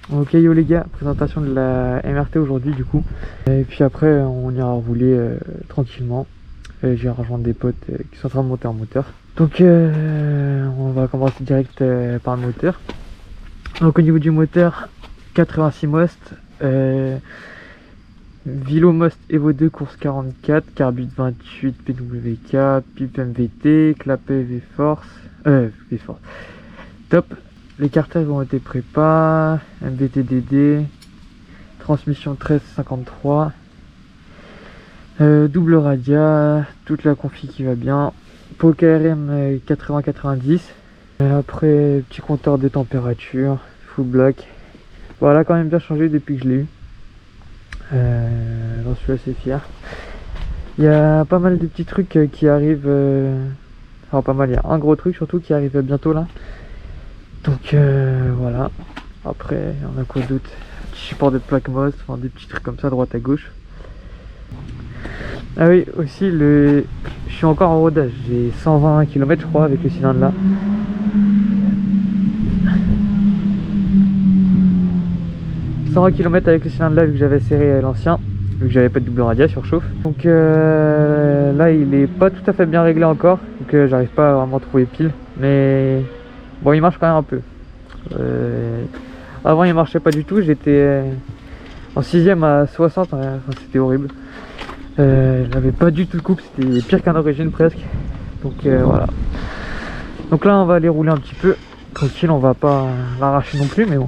Ok yo les gars, présentation de la MRT aujourd'hui du coup. Et puis après on ira rouler tranquillement. J'irai rejoindre des potes qui sont en train de monter en moteur. Donc on va commencer direct par le moteur. Donc au niveau du moteur, 86 most, Vilo Most Evo 2 course 44, carbute 28 PWK, pipe MVT, clapet V-Force, top. Les cartels ont été prépa, MVT DD, transmission 1353, double radia, toute la config qui va bien, pour KRM 80-90, après petit compteur de température, full black. Voilà, quand même bien changé depuis que je l'ai eu. J'en suis assez fier. Il y a pas mal de petits trucs qui arrivent, enfin pas mal, il y a un gros truc surtout qui arrive bientôt là. Donc voilà. Après on a quoi d'autre, petit support de plaque MOS, enfin des petits trucs comme ça à droite à gauche. Ah oui aussi, je suis encore en rodage, j'ai 120 km je crois avec le cylindre là. Km avec le cylindre là vu que j'avais serré l'ancien, vu que j'avais pas de double radia surchauffe. Donc là il est pas tout à fait bien réglé encore, donc j'arrive pas à vraiment trouver pile, mais bon il marche quand même un peu. Avant il marchait pas du tout, j'étais en 6ème à 60, enfin, c'était horrible. J'avais pas du tout de coupe, c'était pire qu'un origine presque. Donc voilà. Donc là on va aller rouler un petit peu tranquille, on va pas l'arracher non plus, mais bon.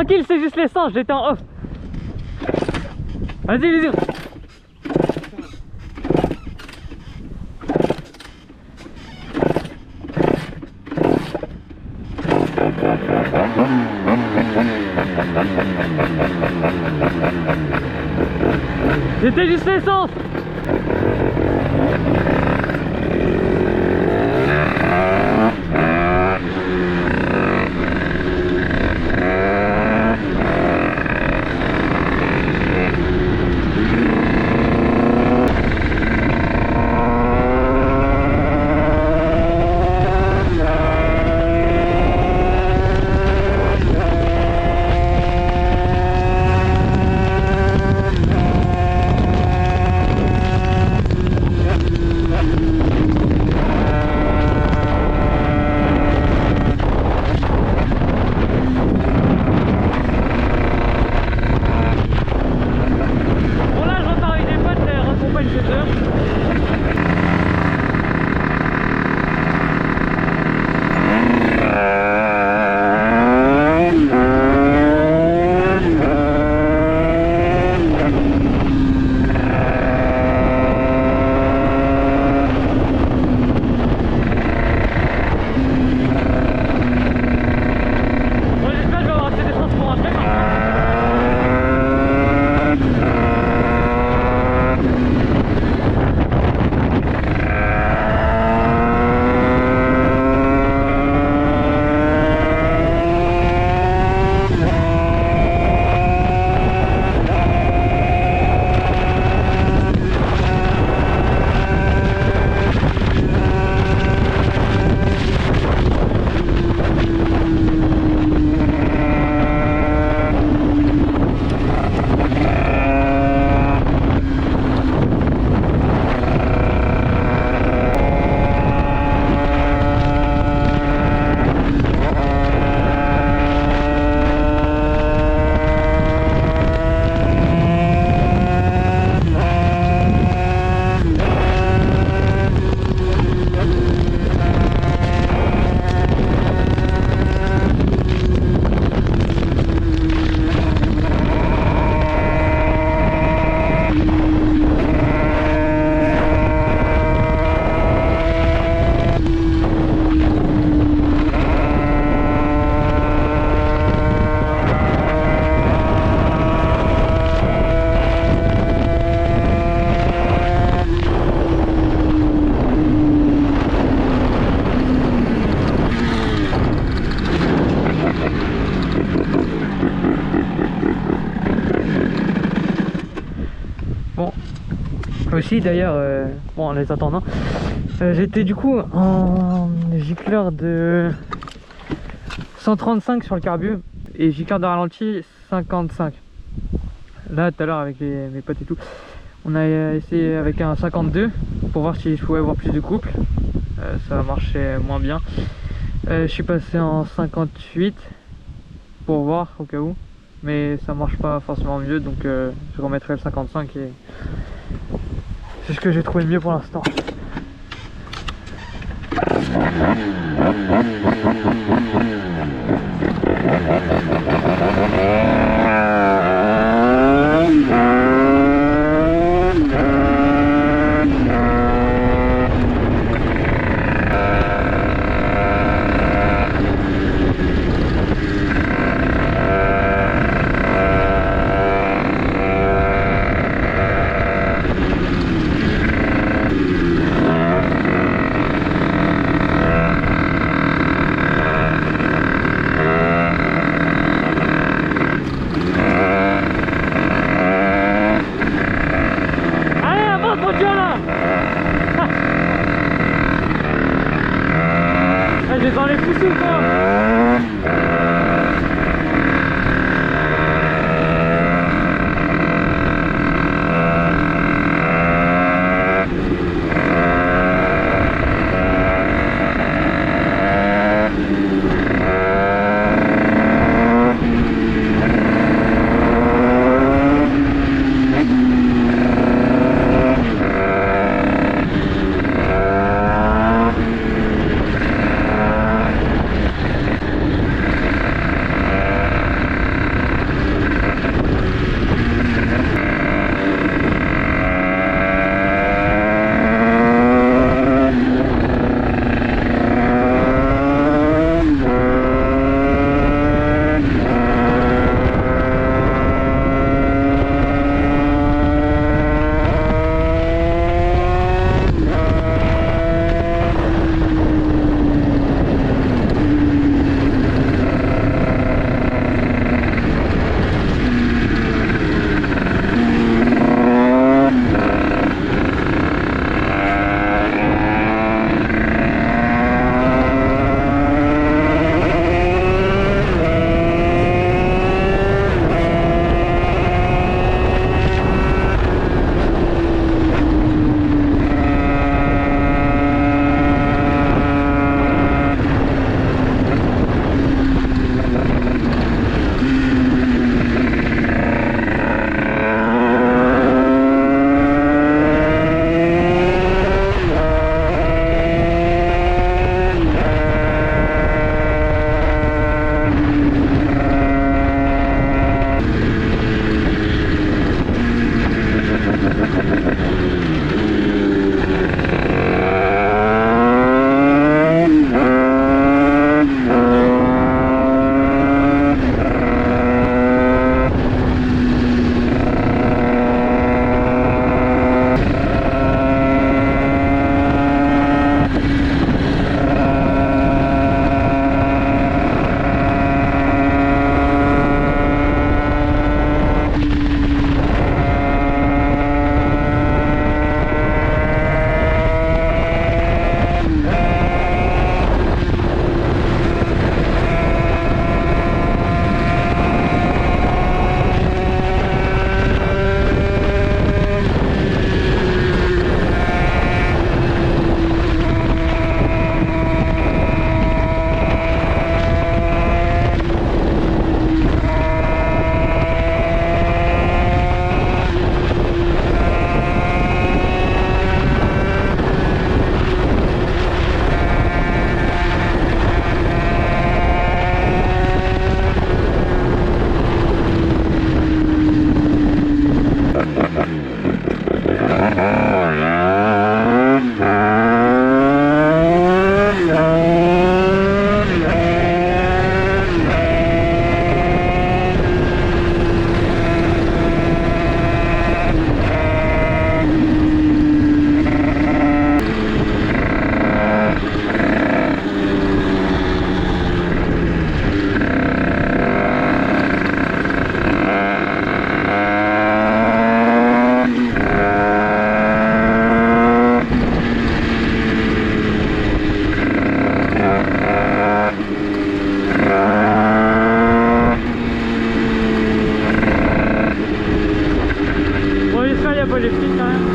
Tranquille, c'est juste l'essence, j'étais en off. Vas-y, bisous. C'était juste l'essence. Aussi d'ailleurs, bon, en les attendant, j'étais du coup en gicleur de 135 sur le carbu et gicleur de ralenti 55. Là tout à l'heure avec mes potes et tout, on a essayé avec un 52 pour voir si je pouvais avoir plus de couple. Ça marchait moins bien. Je suis passé en 58 pour voir au cas où, mais ça marche pas forcément mieux, donc je remettrai le 55 et c'est ce que j'ai trouvé le mieux pour l'instant. n'y a pas les flics quand même.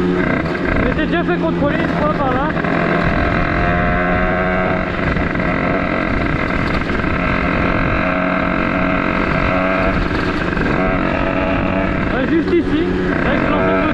Je m'étais déjà fait contrôler une fois par là. Juste ici, là je lance